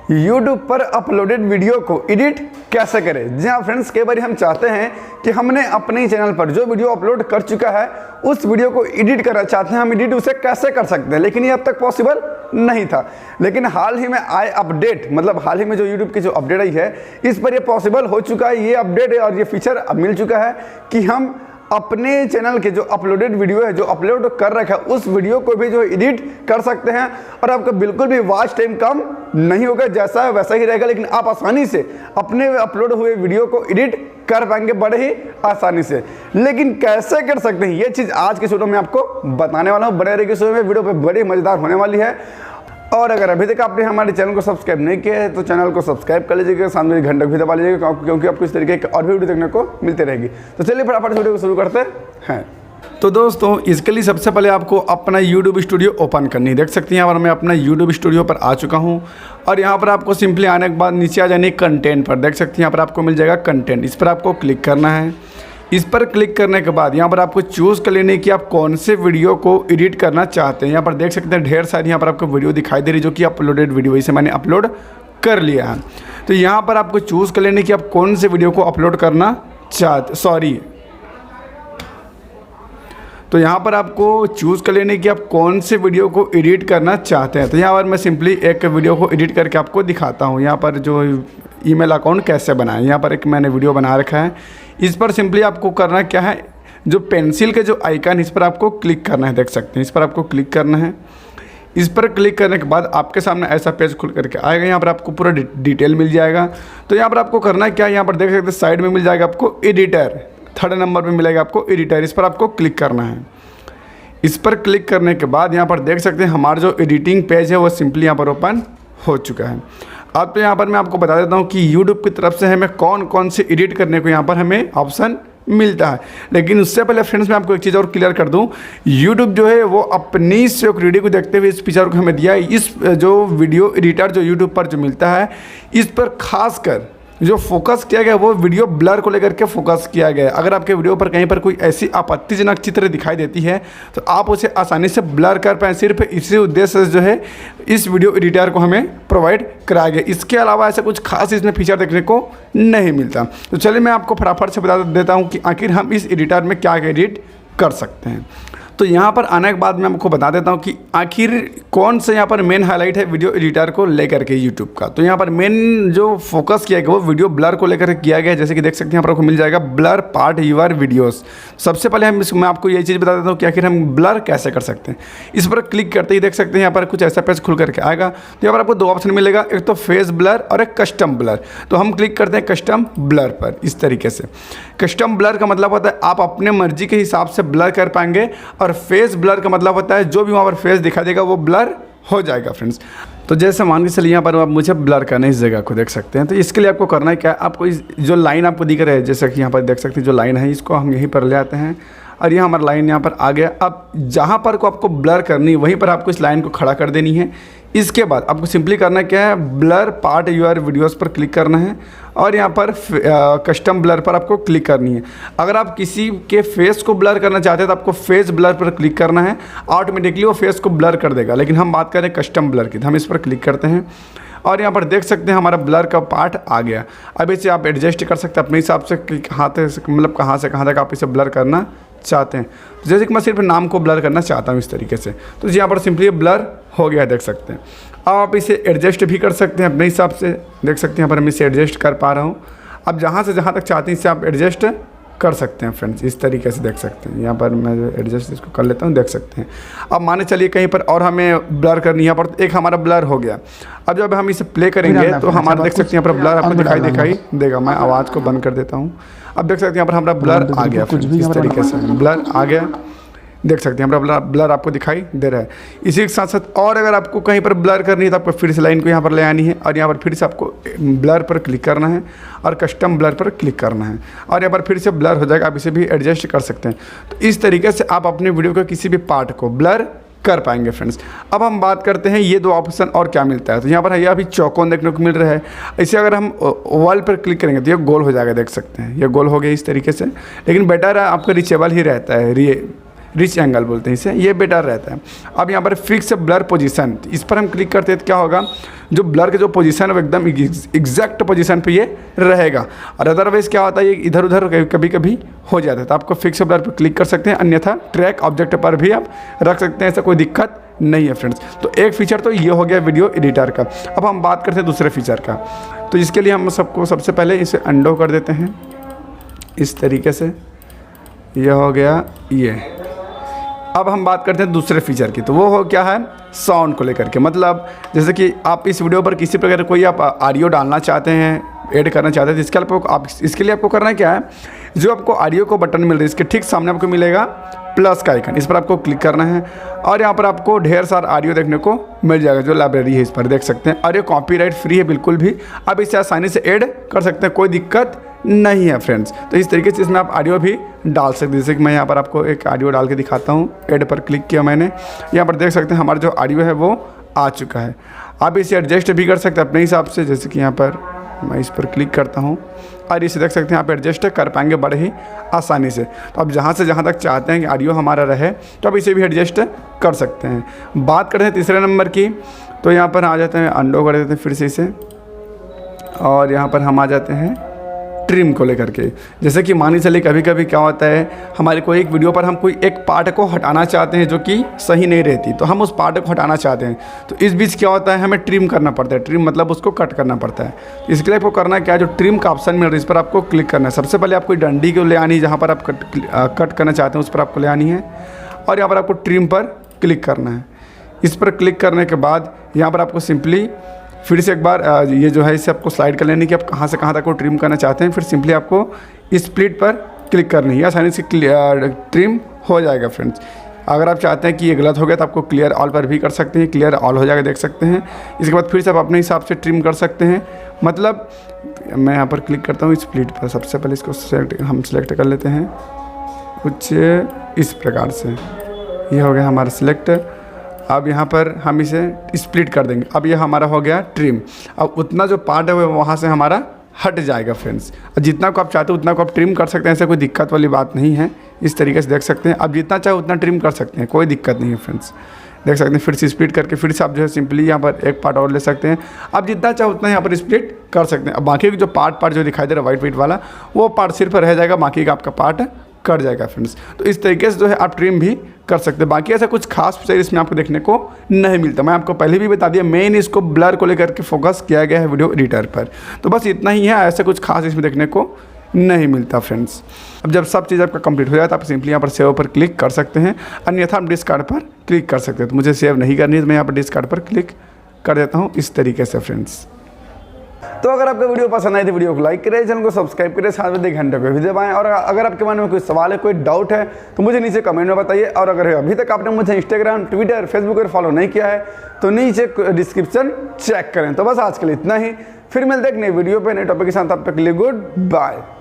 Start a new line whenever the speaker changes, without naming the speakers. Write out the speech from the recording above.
YouTube पर uploaded video को edit कैसे करें। जी हाँ फ्रेंड्स, कई बार हम चाहते हैं कि हमने अपने ही चैनल पर जो वीडियो अपलोड कर चुका है उस वीडियो को एडिट करना चाहते हैं, हम एडिट उसे कैसे कर सकते हैं, लेकिन ये अब तक पॉसिबल नहीं था। लेकिन हाल ही में आए अपडेट, मतलब हाल ही में जो YouTube की जो अपडेट आई है इस पर ये पॉसिबल हो चुका है। ये अपडेट और ये फीचर अब मिल चुका है कि हम अपने चैनल के जो अपलोडेड वीडियो है, जो अपलोड कर रखा है, उस वीडियो को भी जो एडिट कर सकते हैं और आपका बिल्कुल भी वॉच टाइम कम नहीं होगा, जैसा है वैसा ही रहेगा। लेकिन आप आसानी से अपने अपलोड हुए वीडियो को एडिट कर पाएंगे बड़े ही आसानी से। लेकिन कैसे कर सकते हैं ये चीज़ आज के वीडियो में आपको बताने वाला हूँ। बड़े रहिए में, वीडियो पे बड़ी मज़ेदार होने वाली है। और अगर अभी तक आपने हमारे चैनल को सब्सक्राइब नहीं किया है तो चैनल को सब्सक्राइब कर लीजिएगा, सामने घंटा भी दबा लीजिएगा, क्योंकि आपको इस तरीके की और भी वीडियो देखने को मिलती रहेगी। तो चलिए फटाफट वीडियो को शुरू करते हैं। तो दोस्तों, इसके लिए सबसे पहले आपको अपना YouTube स्टूडियो ओपन करनी है। देख सकते हैं यहाँ पर मैं अपना YouTube स्टूडियो पर आ चुका हूँ और यहाँ पर आपको सिंपली आने के बाद नीचे आ जाने कंटेंट पर, देख सकते हैं यहाँ पर आपको मिल जाएगा कंटेंट। इस पर आपको क्लिक करना है। इस पर क्लिक करने के बाद यहाँ पर आपको चूज़ कर लेने कि आप कौन से वीडियो को एडिट करना चाहते हैं। यहाँ पर देख सकते हैं ढेर सारी यहाँ पर आपको वीडियो दिखाई दे रही जो कि अपलोडेड वीडियो, इसे मैंने अपलोड कर लिया है। तो यहाँ पर आपको चूज़ कर लेने कि आप कौन से वीडियो को अपलोड करना चाहते, तो यहाँ पर आपको चूज़ कर लेने कि आप कौन से वीडियो को एडिट करना चाहते हैं। तो यहाँ पर मैं सिंपली एक वीडियो को एडिट करके आपको दिखाता हूँ। यहाँ पर जो ईमेल अकाउंट कैसे बनाएं, यहाँ पर एक मैंने वीडियो बना रखा है। इस पर सिंपली आपको करना क्या है, जो पेंसिल के जो आइकन इस पर आपको क्लिक करना है, देख सकते हैं इस पर आपको क्लिक करना है। इस पर क्लिक करने के बाद आपके सामने ऐसा पेज खुल करके आएगा। यहाँ पर आपको पूरा डिटेल मिल जाएगा। तो यहाँ पर आपको करना क्या है, यहाँ पर देख सकते हैं साइड में मिल जाएगा आपको एडिटर, 3rd नंबर पे मिलेगा आपको एडिटर। इस पर आपको क्लिक करना है। इस पर क्लिक करने के बाद यहाँ पर देख सकते हैं हमारा जो एडिटिंग पेज है वो सिंपली यहाँ पर ओपन हो चुका है। अब तो यहाँ पर मैं आपको बता देता हूँ कि YouTube की तरफ से हमें कौन कौन से एडिट करने को यहाँ पर हमें ऑप्शन मिलता है। लेकिन उससे पहले फ्रेंड्स मैं आपको एक चीज़ और क्लियर कर दूँ, YouTube जो है वो अपनी सिक्योरिटी को देखते हुए इस फीचर को हमें दिया है। इस जो वीडियो एडिटर जो YouTube पर जो मिलता है इस पर खासकर जो फोकस किया गया वो वीडियो ब्लर को लेकर के फोकस किया गया है। अगर आपके वीडियो पर कहीं पर कोई ऐसी आपत्तिजनक चित्र दिखाई देती है तो आप उसे आसानी से ब्लर कर पाएँ। सिर्फ इसी उद्देश्य से जो है इस वीडियो एडिटर को हमें प्रोवाइड कराया गया। इसके अलावा ऐसा कुछ खास इसमें फीचर देखने को नहीं मिलता। तो चलिए मैं आपको फटाफट से बता देता हूँ कि आखिर हम इस एडिटर में क्या एडिट कर सकते हैं। तो यहाँ पर आने के बाद मैं आपको बता देता हूँ कि आखिर कौन सा यहाँ पर मेन हाईलाइट है वीडियो एडिटर को लेकर के YouTube का। तो यहाँ पर मेन जो फोकस किया गया वो वीडियो ब्लर को लेकर किया गया है। जैसे कि देख सकते हैं यहाँ पर आपको मिल जाएगा ब्लर पार्ट यूर वीडियोस। सबसे पहले मैं आपको ये चीज़ बता देता हूँ कि आखिर हम ब्लर कैसे कर सकते हैं। इस पर क्लिक करते ही देख सकते हैं यहाँ पर कुछ ऐसा पेज खुल करके आएगा। तो यहाँ पर आपको 2 ऑप्शन मिलेगा, एक तो फेस ब्लर और एक कस्टम ब्लर। तो हम क्लिक करते हैं कस्टम ब्लर पर। इस तरीके से कस्टम ब्लर का मतलब होता है आप अपने मर्जी के हिसाब से ब्लर कर पाएंगे, और फेस ब्लर का मतलब होता है जो भी वहाँ पर फेस दिखा देगा वो ब्लर हो जाएगा फ्रेंड्स। तो जैसे मान के चलिए यहाँ पर आप मुझे ब्लर करना है इस जगह को, देख सकते हैं। तो इसके लिए आपको करना है क्या है, आपको इस जो लाइन आपको दिख रहा है, जैसे कि यहाँ पर देख सकते हैं जो लाइन है इसको हम यहीं पर ले आते हैं और यह हमारा लाइन यहाँ पर आ गया। अब जहाँ पर को आपको ब्लर करनी है वहीं पर आपको इस लाइन को खड़ा कर देनी है। इसके बाद आपको सिंपली करना क्या है, ब्लर पार्ट यूर वीडियोस पर क्लिक करना है और यहाँ पर कस्टम ब्लर पर आपको क्लिक करनी है। अगर आप किसी के फेस को ब्लर करना चाहते हैं तो आपको फेस ब्लर पर क्लिक करना है, ऑटोमेटिकली वो फेस को ब्लर कर देगा। लेकिन हम बात करें कस्टम ब्लर की, तो हम इस पर क्लिक करते हैं और यहाँ पर देख सकते हैं हमारा ब्लर का पार्ट आ गया। अब इसे आप एडजस्ट कर सकते हैं अपने हिसाब से कि मतलब कहाँ से कहाँ तक आप इसे ब्लर करना चाहते हैं। तो जैसे कि मैं सिर्फ नाम को ब्लर करना चाहता हूँ इस तरीके से, तो यहाँ पर सिंपली ब्लर हो गया, देख सकते हैं। अब आप इसे एडजस्ट भी कर सकते हैं अपने हिसाब से, देख सकते हैं यहाँ पर मैं इसे एडजस्ट कर पा रहा हूँ। अब जहाँ से जहाँ तक चाहते हैं इसे आप एडजस्ट कर सकते हैं फ्रेंड्स, इस तरीके से देख सकते हैं। यहाँ पर मैं एडजस्ट इसको कर लेता हूँ, देख सकते हैं। अब माने चलिए कहीं पर और हमें ब्लर करनी है, यहाँ पर एक हमारा ब्लर हो गया। अब जब हम इसे प्ले करेंगे तो हमारा देख सकते हैं यहाँ पर ब्लर आपको दिखाई देगा। मैं आवाज़ को बंद कर देता हूँ। अब देख सकते हैं यहाँ पर हमारा ब्लर आ गया, इस तरीके से ब्लर आ गया, देख सकते हैं हमारा ब्लर आपको दिखाई दे रहा है। इसी के साथ साथ और अगर आपको कहीं पर ब्लर करनी है तो आपको फिर से लाइन को यहाँ पर ले आनी है और यहाँ पर फिर से आपको ब्लर पर क्लिक करना है और कस्टम ब्लर पर क्लिक करना है और यहाँ पर फिर से ब्लर हो जाएगा। आप इसे भी एडजस्ट कर सकते हैं। तो इस तरीके से आप अपने वीडियो के किसी भी पार्ट को ब्लर कर पाएंगे फ्रेंड्स। अब हम बात करते हैं ये 2 ऑप्शन और क्या मिलता है। तो यहाँ पर है अभी चौकोन देखने को मिल रहा है। इसे अगर हम वॉल पर क्लिक करेंगे तो ये गोल हो जाएगा, देख सकते हैं ये गोल हो गया इस तरीके से। लेकिन बेटर है आपका रीचेबल ही रहता है, रिच एंगल बोलते हैं इसे, ये बेटर रहता है। अब यहाँ पर फिक्स ब्लर पोजीशन, इस पर हम क्लिक करते हैं तो क्या होगा, जो ब्लर के जो पोजीशन है वो एकदम एग्जैक्ट पोजीशन पे ये रहेगा। और अदरवाइज़ क्या होता है, ये इधर उधर कभी कभी हो जाता है। तो आपको फिक्स ब्लर पर क्लिक कर सकते हैं, अन्यथा ट्रैक ऑब्जेक्ट पर भी आप रख सकते हैं, ऐसा कोई दिक्कत नहीं है फ्रेंड्स। तो एक फीचर तो ये हो गया वीडियो एडिटर का। अब हम बात करते हैं दूसरे फीचर का। तो इसके लिए हम सबको सबसे पहले इसे अंडो कर देते हैं इस तरीके से, ये हो गया ये। अब हम बात करते हैं दूसरे फीचर की। तो वो हो क्या है, साउंड को लेकर के। मतलब जैसे कि आप इस वीडियो पर किसी प्रकार कोई आप ऑडियो डालना चाहते हैं, ऐड करना चाहते हैं, तो इसके लिए आपको करना क्या है, जो आपको ऑडियो को बटन मिल रही है इसके ठीक सामने आपको मिलेगा प्लस का आइकन, इस पर आपको क्लिक करना है और यहाँ पर आपको ढेर सारा ऑडियो देखने को मिल जाएगा। जो लाइब्रेरी है इस पर देख सकते हैं, और ये कॉपीराइट फ्री है बिल्कुल भी, आप इसे आसानी से ऐड कर सकते हैं, कोई दिक्कत नहीं है फ्रेंड्स। तो इस तरीके से इसमें आप ऑडियो भी डाल सकते हैं। जैसे कि मैं यहाँ पर आपको एक ऑडियो डाल के दिखाता हूँ, ऐड पर क्लिक किया मैंने, यहाँ पर देख सकते हैं हमारा जो ऑडियो है वो आ चुका है। आप इसे एडजस्ट भी कर सकते हैं अपने हिसाब से। जैसे कि यहाँ पर मैं इस पर क्लिक करता हूँ और इसे देख सकते हैं आप एडजस्ट कर पाएंगे बड़े ही आसानी से। तो आप जहाँ से जहाँ तक चाहते हैं कि ऑडियो हमारा रहे, तो आप इसे भी एडजस्ट कर सकते हैं। बात करते हैं तीसरे नंबर की। तो यहाँ पर आ जाते हैं, अंडो कर देते हैं फिर से इसे, और यहाँ पर हम आ जाते हैं ट्रिम को लेकर के। जैसे कि मान चलिए कभी कभी क्या होता है, हमारे को एक वीडियो पर हम कोई एक पार्ट को हटाना चाहते हैं जो कि सही नहीं रहती, तो हम उस पार्ट को हटाना चाहते हैं, तो इस बीच क्या होता है, हमें ट्रिम करना पड़ता है। ट्रिम मतलब उसको कट करना पड़ता है। इसके लिए आपको करना क्या है, जो ट्रिम का ऑप्शन मिल रहा है इस पर आपको क्लिक करना है। सबसे पहले आपको डंडी को ले आनी है, जहाँ पर आप कट करना चाहते हैं उस पर आपको ले आनी है, और यहाँ पर आपको ट्रिम पर क्लिक करना है। इस पर क्लिक करने के बाद यहाँ पर आपको सिंपली फिर से एक बार ये जो है इसे आपको स्लाइड कर लेनी कि आप कहाँ से कहाँ तक को ट्रिम करना चाहते हैं। फिर सिंपली आपको स्प्लिट पर क्लिक करनी है, आसानी से ट्रिम हो जाएगा फ्रेंड्स। अगर आप चाहते हैं कि ये गलत हो गया तो आपको क्लियर ऑल पर भी कर सकते हैं, क्लियर ऑल हो जाएगा देख सकते हैं। इसके बाद फिर से आप अपने हिसाब से ट्रिम कर सकते हैं। मतलब मैं यहाँ पर क्लिक करता हूँ स्प्लिट पर, सबसे पहले इसको सेलेक्ट कर लेते हैं कुछ इस प्रकार से, ये हो गया हमारा सिलेक्ट। अब यहाँ पर हम इसे स्प्लिट कर देंगे। अब ये हमारा हो गया ट्रिम। अब उतना जो पार्ट है वो वहाँ से हमारा हट जाएगा फ्रेंड्स। और जितना को आप चाहते हो उतना को आप ट्रिम कर सकते हैं, ऐसे कोई दिक्कत वाली बात नहीं है। इस तरीके से देख सकते हैं, आप जितना चाहे उतना ट्रिम कर सकते हैं, कोई दिक्कत नहीं है फ्रेंड्स। देख सकते हैं फिर से स्प्लिट करके फिर से आप जो है सिंपली यहाँ पर एक पार्ट और ले सकते हैं। आप जितना चाहे उतना यहाँ पर स्प्लिट कर सकते हैं। अब बाकी जो पार्ट जो दिखाई दे रहा है वाइट वाला, वो पार्ट सिर्फ रह जाएगा, बाकी का आपका पार्ट कट जाएगा फ्रेंड्स। तो इस तरीके से जो है आप ट्रिम भी कर सकते हैं। बाकी ऐसा कुछ खास फीचर इसमें आपको देखने को नहीं मिलता। मैं आपको पहले भी बता दिया, मेन इसको ब्लर को लेकर के फोकस किया गया है वीडियो एडिटर पर। तो बस इतना ही है, ऐसा कुछ खास इसमें देखने को नहीं मिलता फ्रेंड्स। अब जब सब चीज़ आपका कंप्लीट हो जाए तो आप सिंपली यहाँ पर सेव पर क्लिक कर सकते हैं, अन्यथा आप डिस्कार्ड पर क्लिक कर सकते हैं। तो मुझे सेव नहीं करनी है तो मैं यहाँ पर डिस्कार्ड पर क्लिक कर देता हूँ इस तरीके से फ्रेंड्स। तो अगर आपको वीडियो पसंद आई तो वीडियो को लाइक करें, चैनल को सब्सक्राइब करें, साथ में घंटे को भी दबाएं। और अगर आपके मन में कोई सवाल है, कोई डाउट है तो मुझे नीचे कमेंट में बताइए। और अगर अभी तक आपने मुझे इंस्टाग्राम, ट्विटर, फेसबुक पर फॉलो नहीं किया है तो नीचे डिस्क्रिप्शन चेक करें। तो बस आज के लिए इतना ही, फिर मिलते हैं एक नई वीडियो पे नए टॉपिक के साथ। तब तक के लिए गुड बाय।